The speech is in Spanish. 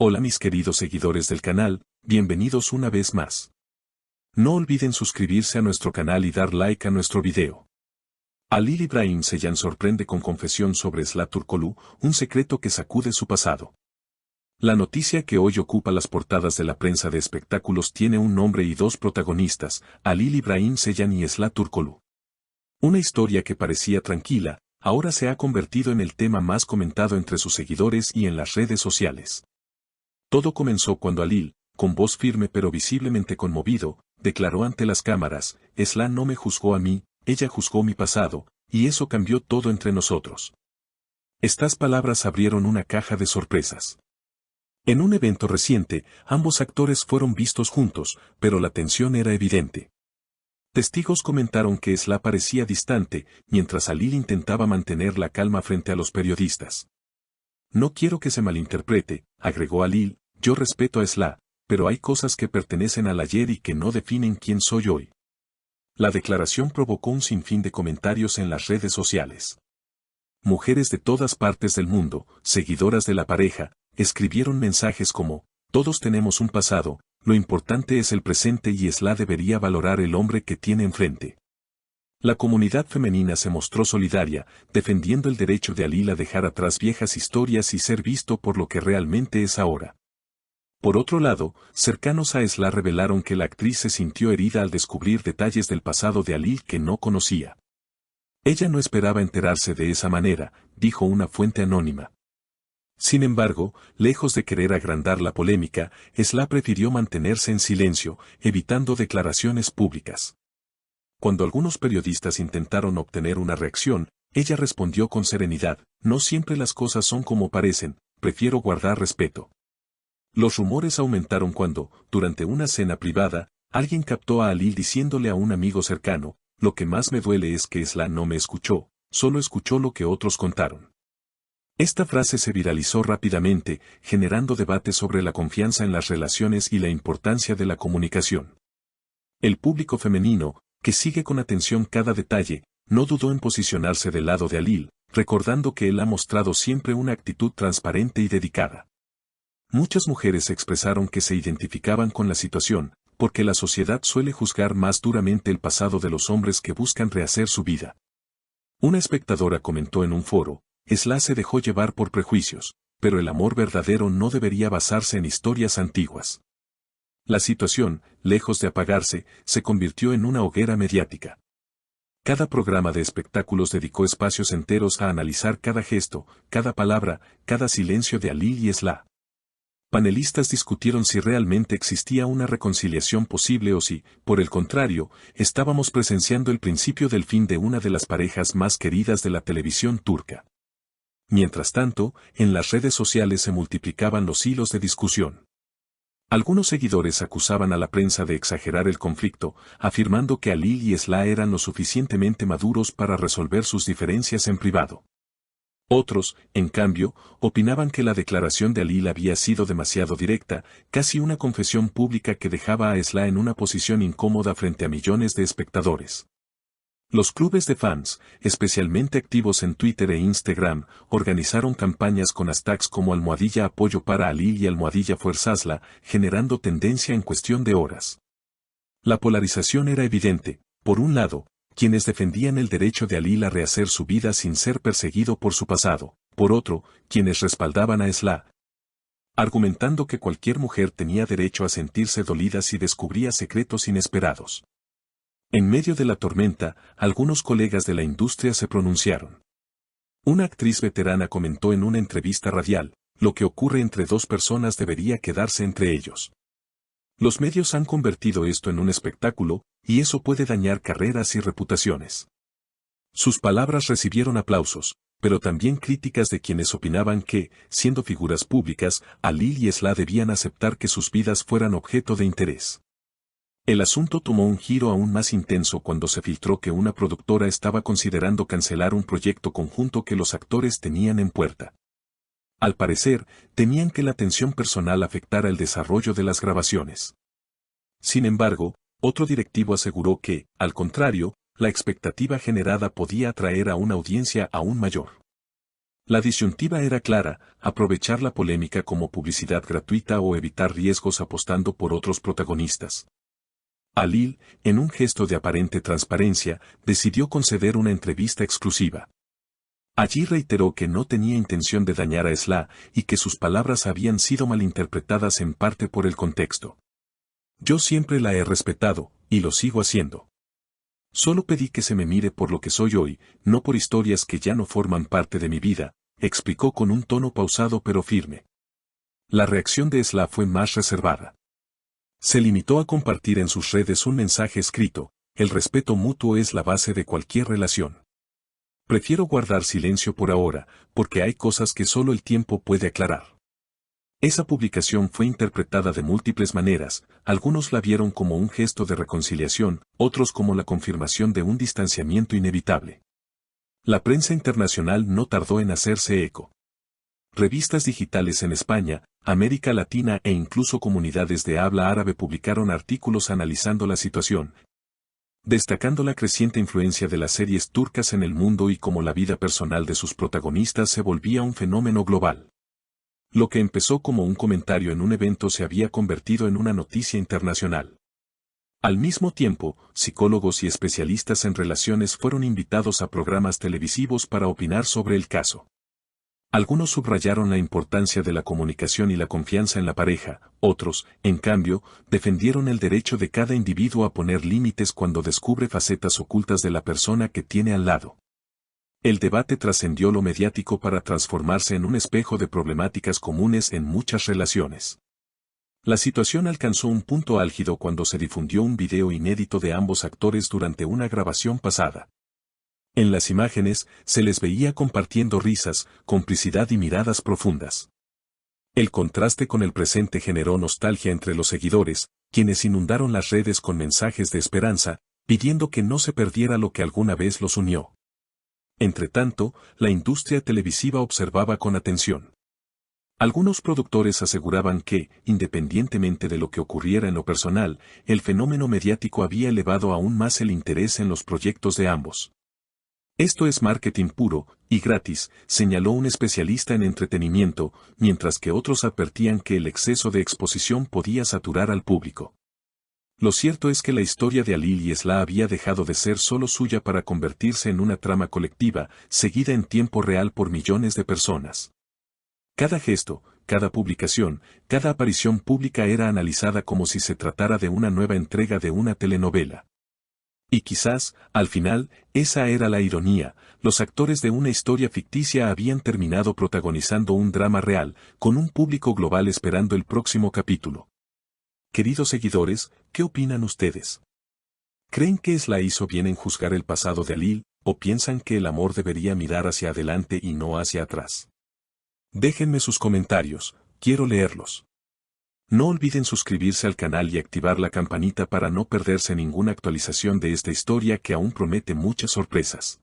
Hola mis queridos seguidores del canal, bienvenidos una vez más. No olviden suscribirse a nuestro canal y dar like a nuestro video. Halil İbrahim Ceylan sorprende con confesión sobre Sıla Türkoğlu, un secreto que sacude su pasado. La noticia que hoy ocupa las portadas de la prensa de espectáculos tiene un nombre y dos protagonistas, Halil İbrahim Ceylan y Sıla Türkoğlu. Una historia que parecía tranquila, ahora se ha convertido en el tema más comentado entre sus seguidores y en las redes sociales. Todo comenzó cuando Halil, con voz firme pero visiblemente conmovido, declaró ante las cámaras: Sıla no me juzgó a mí, ella juzgó mi pasado, y eso cambió todo entre nosotros. Estas palabras abrieron una caja de sorpresas. En un evento reciente, ambos actores fueron vistos juntos, pero la tensión era evidente. Testigos comentaron que Sıla parecía distante, mientras Halil intentaba mantener la calma frente a los periodistas. No quiero que se malinterprete, agregó Halil, yo respeto a Sıla, pero hay cosas que pertenecen al ayer y que no definen quién soy hoy. La declaración provocó un sinfín de comentarios en las redes sociales. Mujeres de todas partes del mundo, seguidoras de la pareja, escribieron mensajes como: todos tenemos un pasado, lo importante es el presente y Sıla debería valorar el hombre que tiene enfrente. La comunidad femenina se mostró solidaria, defendiendo el derecho de Halil a dejar atrás viejas historias y ser visto por lo que realmente es ahora. Por otro lado, cercanos a Sıla revelaron que la actriz se sintió herida al descubrir detalles del pasado de Halil que no conocía. Ella no esperaba enterarse de esa manera, dijo una fuente anónima. Sin embargo, lejos de querer agrandar la polémica, Sıla prefirió mantenerse en silencio, evitando declaraciones públicas. Cuando algunos periodistas intentaron obtener una reacción, ella respondió con serenidad: no siempre las cosas son como parecen, prefiero guardar respeto. Los rumores aumentaron cuando, durante una cena privada, alguien captó a Halil diciéndole a un amigo cercano: lo que más me duele es que Sıla no me escuchó, solo escuchó lo que otros contaron. Esta frase se viralizó rápidamente, generando debate sobre la confianza en las relaciones y la importancia de la comunicación. El público femenino, que sigue con atención cada detalle, no dudó en posicionarse del lado de Halil, recordando que él ha mostrado siempre una actitud transparente y dedicada. Muchas mujeres expresaron que se identificaban con la situación, porque la sociedad suele juzgar más duramente el pasado de los hombres que buscan rehacer su vida. Una espectadora comentó en un foro: Sıla se dejó llevar por prejuicios, pero el amor verdadero no debería basarse en historias antiguas. La situación, lejos de apagarse, se convirtió en una hoguera mediática. Cada programa de espectáculos dedicó espacios enteros a analizar cada gesto, cada palabra, cada silencio de Halil y Sıla. Panelistas discutieron si realmente existía una reconciliación posible o si, por el contrario, estábamos presenciando el principio del fin de una de las parejas más queridas de la televisión turca. Mientras tanto, en las redes sociales se multiplicaban los hilos de discusión. Algunos seguidores acusaban a la prensa de exagerar el conflicto, afirmando que Halil y Sıla eran lo suficientemente maduros para resolver sus diferencias en privado. Otros, en cambio, opinaban que la declaración de Halil había sido demasiado directa, casi una confesión pública que dejaba a Sıla en una posición incómoda frente a millones de espectadores. Los clubes de fans, especialmente activos en Twitter e Instagram, organizaron campañas con hashtags como #apoyo para Halil y #fuerzasla, generando tendencia en cuestión de horas. La polarización era evidente: por un lado, quienes defendían el derecho de Halil a rehacer su vida sin ser perseguido por su pasado; por otro, quienes respaldaban a Sıla, argumentando que cualquier mujer tenía derecho a sentirse dolida si descubría secretos inesperados. En medio de la tormenta, algunos colegas de la industria se pronunciaron. Una actriz veterana comentó en una entrevista radial: lo que ocurre entre dos personas debería quedarse entre ellos. Los medios han convertido esto en un espectáculo, y eso puede dañar carreras y reputaciones. Sus palabras recibieron aplausos, pero también críticas de quienes opinaban que, siendo figuras públicas, Halil y Sıla debían aceptar que sus vidas fueran objeto de interés. El asunto tomó un giro aún más intenso cuando se filtró que una productora estaba considerando cancelar un proyecto conjunto que los actores tenían en puerta. Al parecer, temían que la tensión personal afectara el desarrollo de las grabaciones. Sin embargo, otro directivo aseguró que, al contrario, la expectativa generada podía atraer a una audiencia aún mayor. La disyuntiva era clara: aprovechar la polémica como publicidad gratuita o evitar riesgos apostando por otros protagonistas. Halil, en un gesto de aparente transparencia, decidió conceder una entrevista exclusiva. Allí reiteró que no tenía intención de dañar a Esla y que sus palabras habían sido malinterpretadas en parte por el contexto. Yo siempre la he respetado, y lo sigo haciendo. Solo pedí que se me mire por lo que soy hoy, no por historias que ya no forman parte de mi vida, explicó con un tono pausado pero firme. La reacción de Esla fue más reservada. Se limitó a compartir en sus redes un mensaje escrito: el respeto mutuo es la base de cualquier relación. Prefiero guardar silencio por ahora, porque hay cosas que solo el tiempo puede aclarar. Esa publicación fue interpretada de múltiples maneras: algunos la vieron como un gesto de reconciliación, otros como la confirmación de un distanciamiento inevitable. La prensa internacional no tardó en hacerse eco. Revistas digitales en España, América Latina e incluso comunidades de habla árabe publicaron artículos analizando la situación, destacando la creciente influencia de las series turcas en el mundo y cómo la vida personal de sus protagonistas se volvía un fenómeno global. Lo que empezó como un comentario en un evento se había convertido en una noticia internacional. Al mismo tiempo, psicólogos y especialistas en relaciones fueron invitados a programas televisivos para opinar sobre el caso. Algunos subrayaron la importancia de la comunicación y la confianza en la pareja, otros, en cambio, defendieron el derecho de cada individuo a poner límites cuando descubre facetas ocultas de la persona que tiene al lado. El debate trascendió lo mediático para transformarse en un espejo de problemáticas comunes en muchas relaciones. La situación alcanzó un punto álgido cuando se difundió un video inédito de ambos actores durante una grabación pasada. En las imágenes, se les veía compartiendo risas, complicidad y miradas profundas. El contraste con el presente generó nostalgia entre los seguidores, quienes inundaron las redes con mensajes de esperanza, pidiendo que no se perdiera lo que alguna vez los unió. Entretanto, la industria televisiva observaba con atención. Algunos productores aseguraban que, independientemente de lo que ocurriera en lo personal, el fenómeno mediático había elevado aún más el interés en los proyectos de ambos. Esto es marketing puro y gratis, señaló un especialista en entretenimiento, mientras que otros advertían que el exceso de exposición podía saturar al público. Lo cierto es que la historia de Halil y Esla había dejado de ser solo suya para convertirse en una trama colectiva, seguida en tiempo real por millones de personas. Cada gesto, cada publicación, cada aparición pública era analizada como si se tratara de una nueva entrega de una telenovela. Y quizás, al final, esa era la ironía: los actores de una historia ficticia habían terminado protagonizando un drama real, con un público global esperando el próximo capítulo. Queridos seguidores, ¿qué opinan ustedes? ¿Creen que Esla hizo bien en juzgar el pasado de Halil, o piensan que el amor debería mirar hacia adelante y no hacia atrás? Déjenme sus comentarios, quiero leerlos. No olviden suscribirse al canal y activar la campanita para no perderse ninguna actualización de esta historia que aún promete muchas sorpresas.